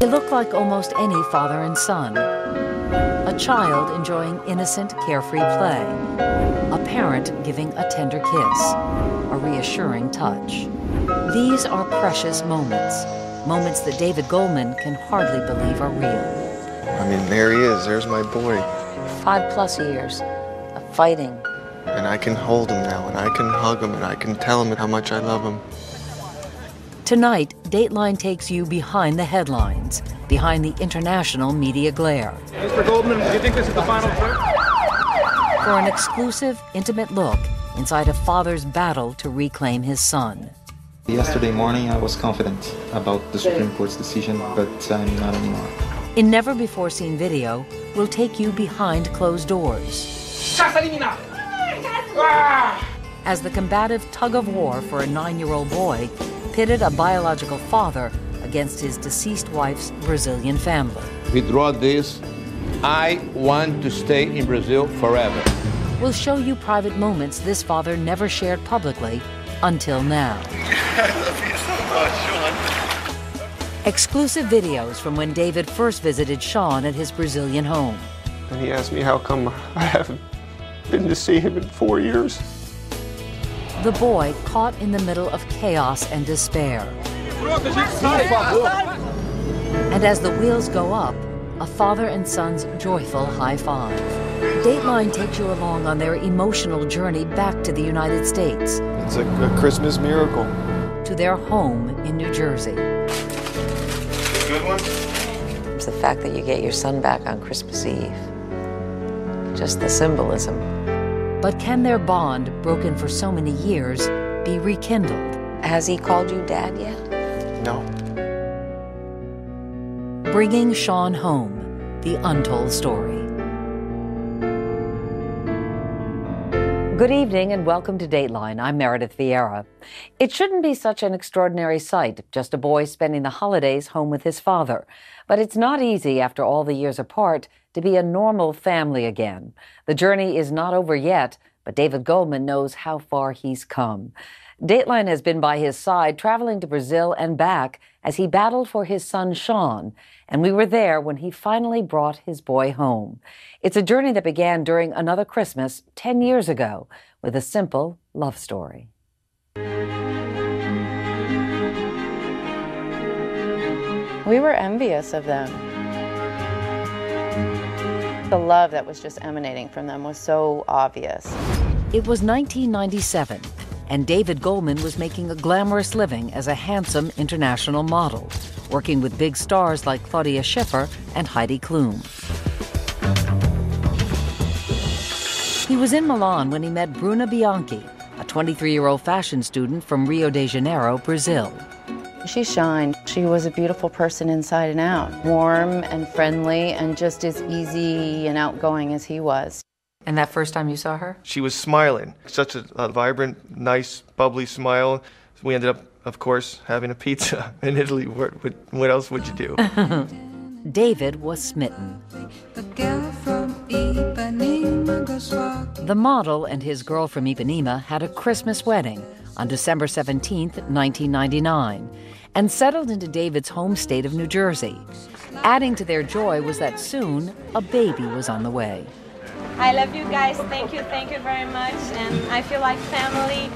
They look like almost any father and son. A child enjoying innocent, carefree play. A parent giving a tender kiss, a reassuring touch. These are precious moments, moments that David Goldman can hardly believe are real. I mean, there he is, there's my boy. 5+ years of fighting. And I can hold him now, and I can hug him, and I can tell him how much I love him. Tonight, Dateline takes you behind the headlines, behind the international media glare. Mr. Goldman, do you think this is the final trip? For an exclusive, intimate look inside a father's battle to reclaim his son. Yesterday morning, I was confident about the Supreme Court's decision, but I'm not anymore. In never-before-seen video, we'll take you behind closed doors. As the combative tug-of-war for a 9-year-old boy pitted a biological father against his deceased wife's Brazilian family. Withdraw this. I want to stay in Brazil forever. We'll show you private moments this father never shared publicly until now. I love you so much, Sean. Exclusive videos from when David first visited Sean at his Brazilian home. And he asked me how come I haven't been to see him in 4 years. The boy caught in the middle of chaos and despair. And as the wheels go up, a father and son's joyful high five. Dateline takes you along on their emotional journey back to the United States. It's a Christmas miracle. To their home in New Jersey. Good one? It's the fact that you get your son back on Christmas Eve. Just the symbolism. But can their bond, broken for so many years, be rekindled? Has he called you Dad yet? No. Bringing Sean home, the untold story. Good evening and welcome to Dateline. I'm Meredith Vieira. It shouldn't be such an extraordinary sight, just a boy spending the holidays home with his father. But it's not easy after all the years apart to be a normal family again. The journey is not over yet, but David Goldman knows how far he's come. Dateline has been by his side, traveling to Brazil and back as he battled for his son Sean, and we were there when he finally brought his boy home. It's a journey that began during another Christmas 10 years ago with a simple love story. We were envious of them. The love that was just emanating from them was so obvious. It was 1997, and David Goldman was making a glamorous living as a handsome international model, working with big stars like Claudia Schiffer and Heidi Klum. He was in Milan when he met Bruna Bianchi, a 23-year-old fashion student from Rio de Janeiro, Brazil. She shined. She was a beautiful person inside and out, warm and friendly and just as easy and outgoing as he was. And that first time you saw her? She was smiling. Such a vibrant, nice, bubbly smile. We ended up, of course, having a pizza in Italy. What else would you do? David was smitten. The model and his girl from Ipanema had a Christmas wedding on December 17th, 1999, and settled into David's home state of New Jersey. Adding to their joy was that soon a baby was on the way. I love you guys. Thank you very much. And I feel like family.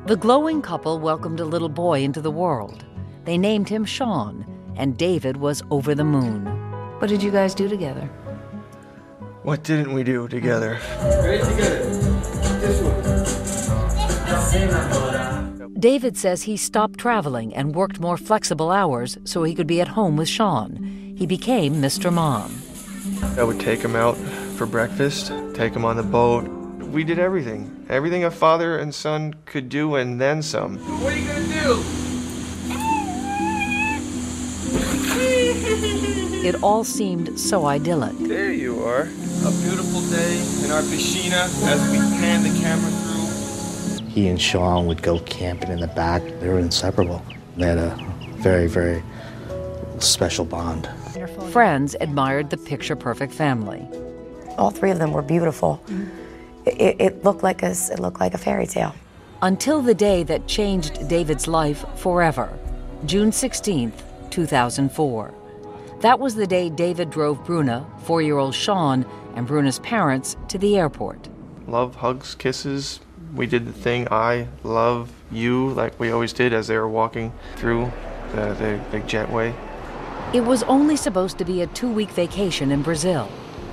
The glowing couple welcomed a little boy into the world. They named him Sean, and David was over the moon. What did you guys do together? What didn't we do together? David says he stopped traveling and worked more flexible hours so he could be at home with Sean. He became Mr. Mom. I would take him out for breakfast, take him on the boat. We did everything. Everything a father and son could do and then some. What are you gonna do? It all seemed so idyllic. There you are. A beautiful day in our piscina as we pan the camera through. He and Sean would go camping in the back. They were inseparable. They had a very, very special bond. Friends admired the picture-perfect family. All three of them were beautiful. It looked like a fairy tale. Until the day that changed David's life forever, June 16th, 2004. That was the day David drove Bruna, 4-year-old Sean, and Bruna's parents to the airport. Love, hugs, kisses. We did the thing, I love you, like we always did as they were walking through the big jetway. It was only supposed to be a 2-week vacation in Brazil.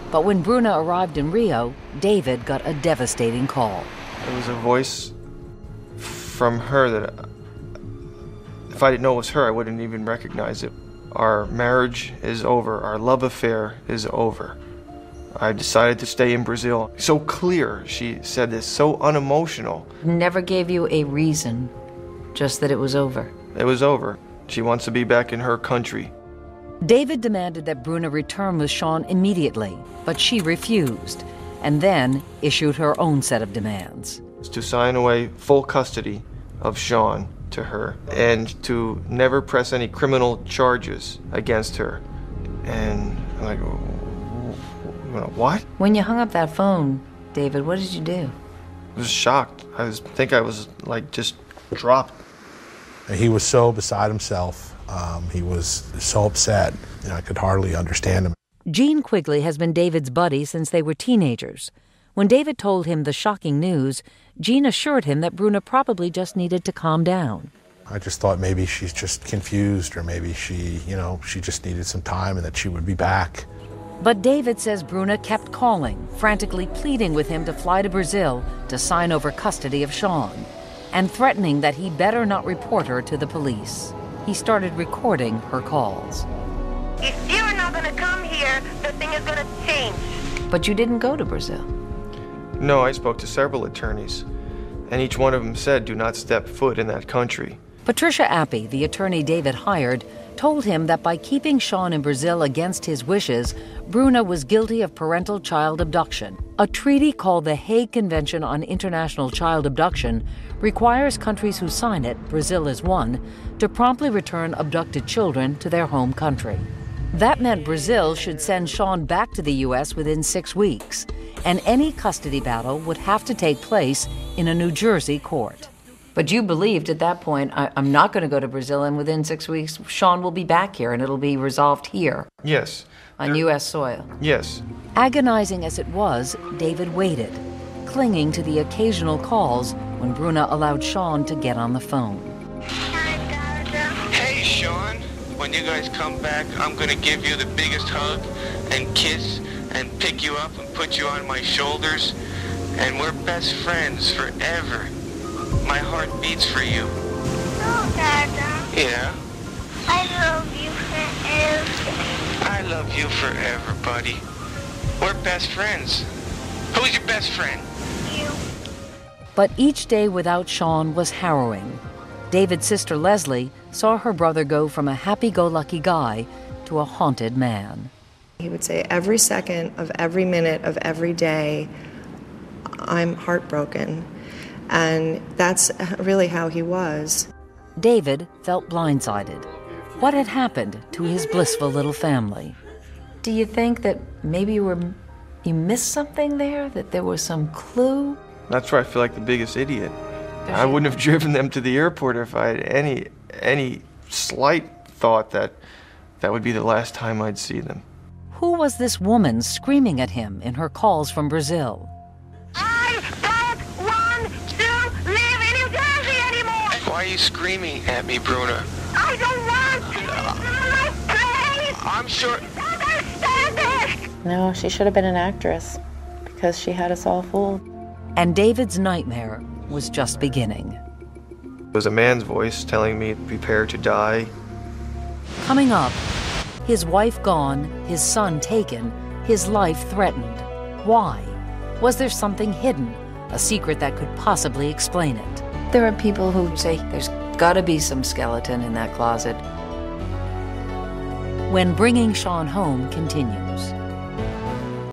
But when Bruna arrived in Rio, David got a devastating call. It was a voice from her that, if I didn't know it was her, I wouldn't even recognize it. Our marriage is over. Our love affair is over. I decided to stay in Brazil. So clear, she said this, so unemotional. Never gave you a reason, just that it was over. It was over. She wants to be back in her country. David demanded that Bruna return with Sean immediately, but she refused, and then issued her own set of demands. To sign away full custody of Sean to her, and to never press any criminal charges against her. And I'm like, what? When you hung up that phone, David, what did you do? I was shocked. I think I was like just dropped. He was so beside himself. He was so upset, and I could hardly understand him. Gene Quigley has been David's buddy since they were teenagers. When David told him the shocking news, Gene assured him that Bruna probably just needed to calm down. I just thought maybe she's just confused, or maybe she just needed some time and that she would be back. But David says Bruna kept calling, frantically pleading with him to fly to Brazil to sign over custody of Sean, and threatening that he better not report her to the police. He started recording her calls. If you're not gonna come here, the thing is gonna change. But you didn't go to Brazil. No, I spoke to several attorneys, and each one of them said, do not step foot in that country. Patricia Appy, the attorney David hired, told him that by keeping Sean in Brazil against his wishes, Bruna was guilty of parental child abduction. A treaty called the Hague Convention on International Child Abduction requires countries who sign it, Brazil is one, to promptly return abducted children to their home country. That meant Brazil should send Sean back to the U.S. within 6 weeks, and any custody battle would have to take place in a New Jersey court. But you believed at that point, I'm not going to go to Brazil, and within 6 weeks, Sean will be back here, and it'll be resolved here. Yes. On U.S. soil. Yes. Agonizing as it was, David waited, clinging to the occasional calls when Bruna allowed Sean to get on the phone. Hey, Sean. When you guys come back, I'm going to give you the biggest hug and kiss and pick you up and put you on my shoulders. And we're best friends forever. My heart beats for you. Oh, Dada. Yeah? I love you forever. I love you forever, buddy. We're best friends. Who's your best friend? You. But each day without Sean was harrowing. David's sister Leslie saw her brother go from a happy-go-lucky guy to a haunted man. He would say every second of every minute of every day, I'm heartbroken. And that's really how he was. David felt blindsided. What had happened to his blissful little family? Do you think that maybe you missed something there? That there was some clue? That's where I feel like the biggest idiot. I wouldn't have driven them to the airport if I had any slight thought that that would be the last time I'd see them. Who was this woman screaming at him in her calls from Brazil? Why are you screaming at me, Bruna? I don't want to. I'm sure. Understand it. No, she should have been an actress because she had us all fooled. And David's nightmare was just beginning. It was a man's voice telling me to prepare to die. Coming up, his wife gone, his son taken, his life threatened. Why? Was there something hidden, a secret that could possibly explain it? There are people who say there's got to be some skeleton in that closet. When Bringing Sean Home continues.